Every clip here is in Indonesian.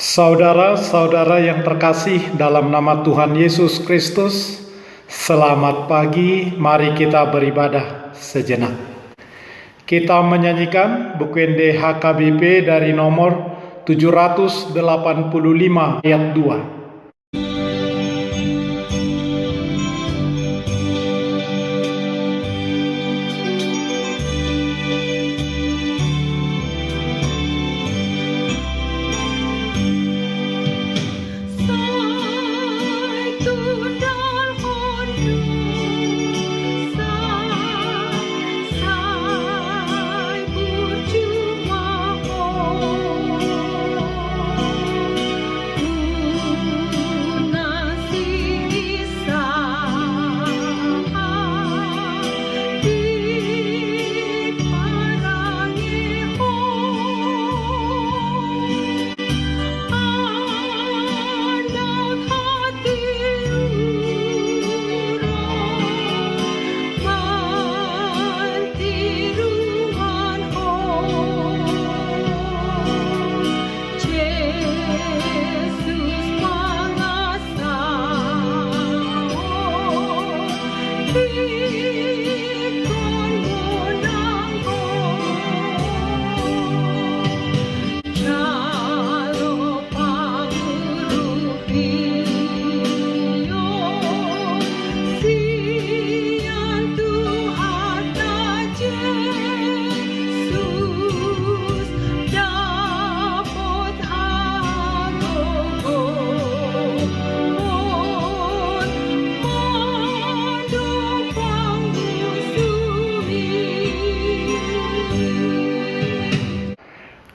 Saudara-saudara yang terkasih dalam nama Tuhan Yesus Kristus, selamat pagi, mari kita beribadah sejenak. Kita menyanyikan buku HKBP dari nomor 785 ayat 2.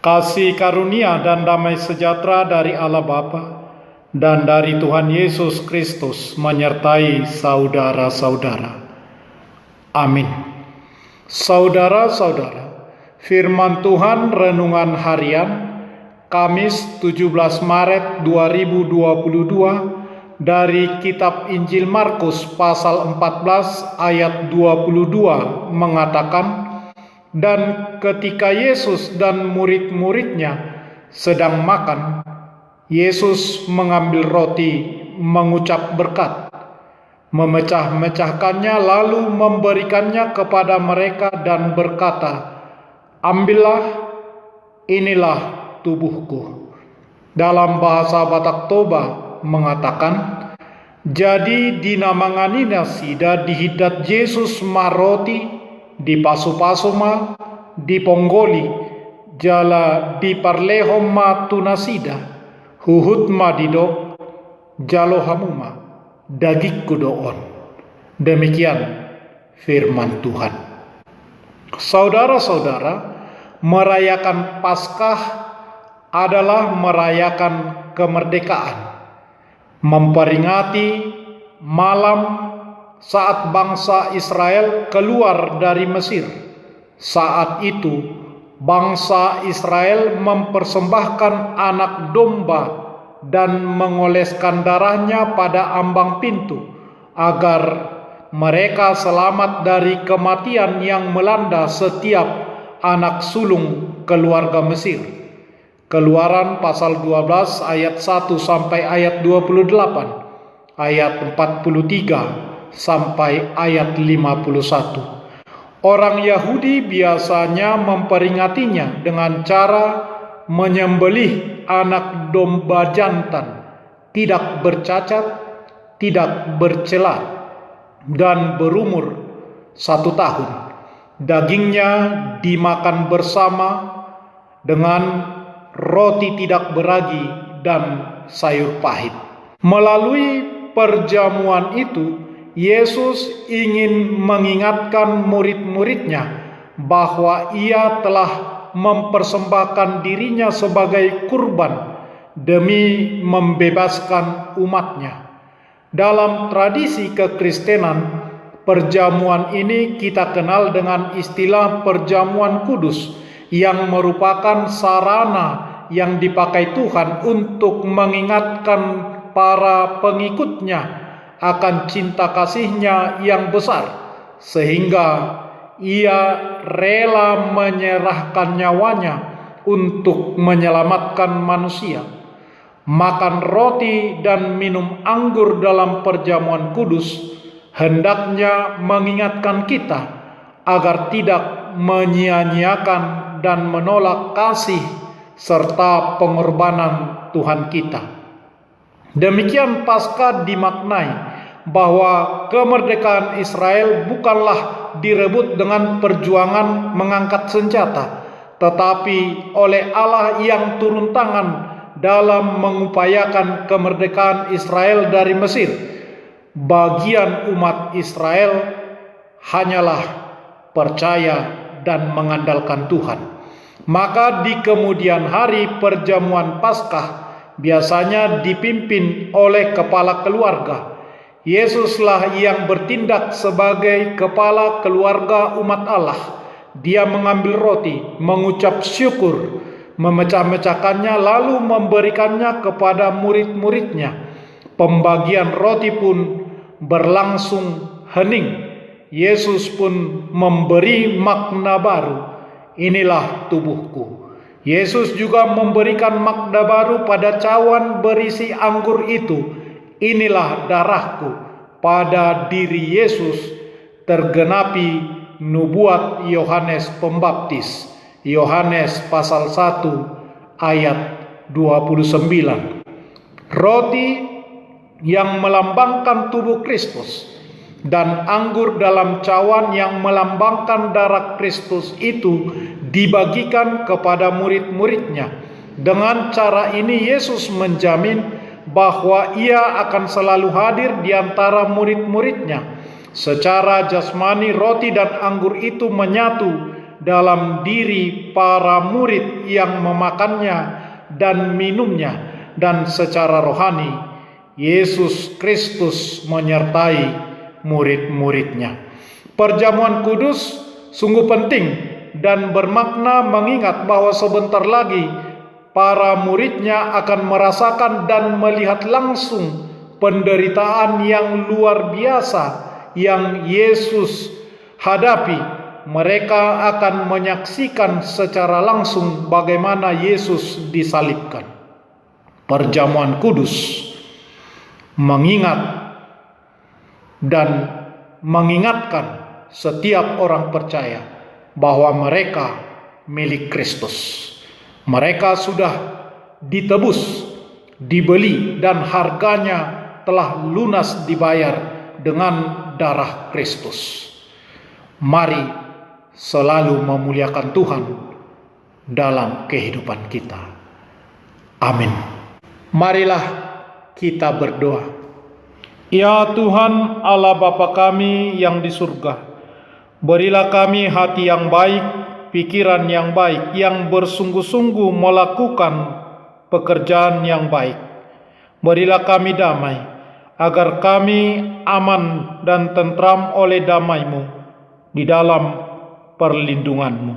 Kasih karunia dan damai sejahtera dari Allah Bapa dan dari Tuhan Yesus Kristus menyertai saudara-saudara. Amin. Saudara-saudara, firman Tuhan renungan harian Kamis 17 Maret 2022 dari kitab Injil Markus pasal 14 ayat 22 mengatakan, dan ketika Yesus dan murid-muridnya sedang makan, Yesus mengambil roti, mengucap berkat, memecah-mecahkannya lalu memberikannya kepada mereka dan berkata, "Ambillah, inilah tubuhku." Dalam bahasa Batak Toba mengatakan, jadi dinamangani nasi dan dihidat Yesus maroti di pasu-pasuma, di ponggoli, jala di parlehom ma tunasida, huhut madido, jalo hamuma, dagik kudoon. Demikian firman Tuhan. Saudara-saudara, merayakan Paskah adalah merayakan kemerdekaan, memperingati malam saat bangsa Israel keluar dari Mesir. Saat itu, bangsa Israel mempersembahkan anak domba dan mengoleskan darahnya pada ambang pintu, agar mereka selamat dari kematian yang melanda setiap anak sulung keluarga Mesir. Keluaran pasal 12 ayat 1 sampai ayat 28, ayat 43 sampai ayat 51. Orang Yahudi biasanya memperingatinya dengan cara menyembelih anak domba jantan, tidak bercacat, tidak bercela, dan berumur 1 tahun. Dagingnya dimakan bersama dengan roti tidak beragi dan sayur pahit. Melalui perjamuan itu, Yesus ingin mengingatkan murid-muridnya bahwa ia telah mempersembahkan dirinya sebagai kurban demi membebaskan umatnya. Dalam tradisi kekristenan, perjamuan ini kita kenal dengan istilah perjamuan kudus, yang merupakan sarana yang dipakai Tuhan untuk mengingatkan para pengikutnya akan cinta kasih-Nya yang besar, sehingga Ia rela menyerahkan nyawanya untuk menyelamatkan manusia. Makan roti dan minum anggur dalam perjamuan kudus hendaknya mengingatkan kita agar tidak menyia-nyiakan dan menolak kasih serta pengorbanan Tuhan kita. Demikian Paskah dimaknai bahwa kemerdekaan Israel bukanlah direbut dengan perjuangan mengangkat senjata, tetapi oleh Allah yang turun tangan dalam mengupayakan kemerdekaan Israel dari Mesir. Bagian umat Israel hanyalah percaya dan mengandalkan Tuhan. Maka di kemudian hari perjamuan Paskah biasanya dipimpin oleh kepala keluarga. Yesuslah yang bertindak sebagai kepala keluarga umat Allah. Dia mengambil roti, mengucap syukur, memecah-mecahkannya lalu memberikannya kepada murid-muridnya. Pembagian roti pun berlangsung hening. Yesus pun memberi makna baru. Inilah tubuhku. Yesus juga memberikan makna baru pada cawan berisi anggur itu. Inilah darahku. Pada diri Yesus tergenapi nubuat Yohanes Pembaptis. Yohanes pasal 1 ayat 29. Roti yang melambangkan tubuh Kristus dan anggur dalam cawan yang melambangkan darah Kristus itu dibagikan kepada murid-muridnya. Dengan cara ini Yesus menjamin bahwa ia akan selalu hadir di antara murid-muridnya. Secara jasmani roti dan anggur itu menyatu dalam diri para murid yang memakannya dan minumnya, dan secara rohani Yesus Kristus menyertai murid-muridnya. Perjamuan kudus sungguh penting dan bermakna mengingat bahwa sebentar lagi para muridnya akan merasakan dan melihat langsung penderitaan yang luar biasa yang Yesus hadapi. Mereka akan menyaksikan secara langsung bagaimana Yesus disalibkan. Perjamuan kudus mengingat dan mengingatkan setiap orang percaya bahwa mereka milik Kristus. Mereka sudah ditebus, dibeli, dan harganya telah lunas dibayar dengan darah Kristus. Mari selalu memuliakan Tuhan dalam kehidupan kita. Amin. Marilah kita berdoa. Ya Tuhan Allah Bapa kami yang di surga, berilah kami hati yang baik, pikiran yang baik, yang bersungguh-sungguh melakukan pekerjaan yang baik. Berilah kami damai, agar kami aman dan tentram oleh damai-Mu di dalam perlindungan-Mu.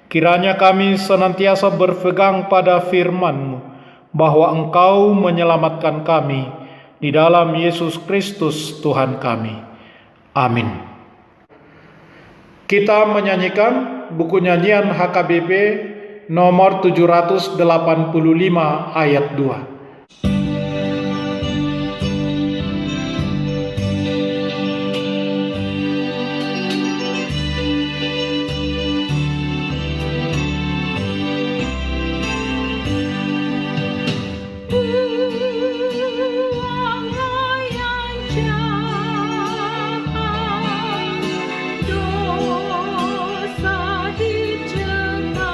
Kiranya kami senantiasa berpegang pada firman-Mu, bahwa Engkau menyelamatkan kami di dalam Yesus Kristus Tuhan kami. Amin. Kita menyanyikan buku nyanyian HKBP nomor 785 ayat 2. Dosa dicegah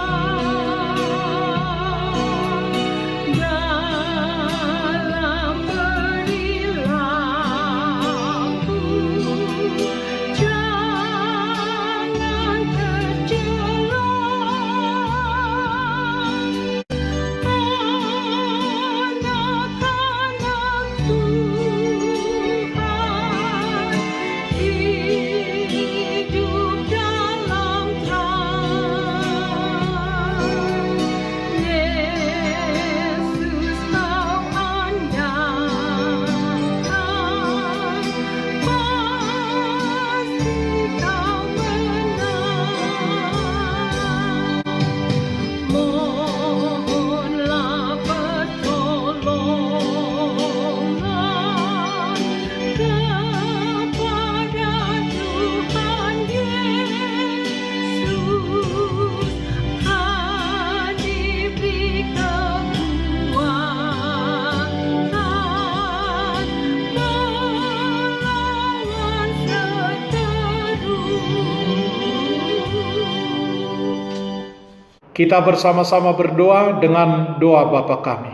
Kita bersama-sama berdoa dengan doa Bapa kami.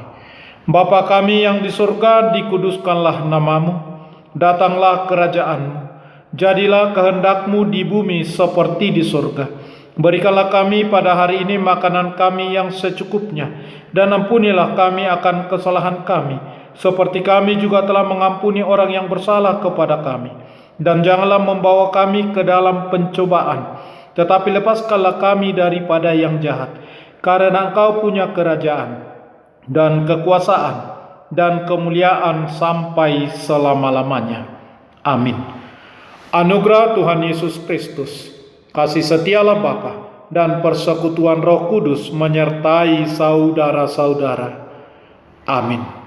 Bapa kami yang di surga, dikuduskanlah namamu, datanglah kerajaan-Mu, jadilah kehendak-Mu di bumi seperti di surga. Berikanlah kami pada hari ini makanan kami yang secukupnya, dan ampunilah kami akan kesalahan kami, seperti kami juga telah mengampuni orang yang bersalah kepada kami. Dan janganlah membawa kami ke dalam pencobaan, tetapi lepaskanlah kami daripada yang jahat. Karena Engkau punya kerajaan, dan kekuasaan, dan kemuliaan sampai selama-lamanya. Amin. Anugerah Tuhan Yesus Kristus, kasih setia Allah Bapa, dan persekutuan Roh Kudus menyertai saudara-saudara. Amin.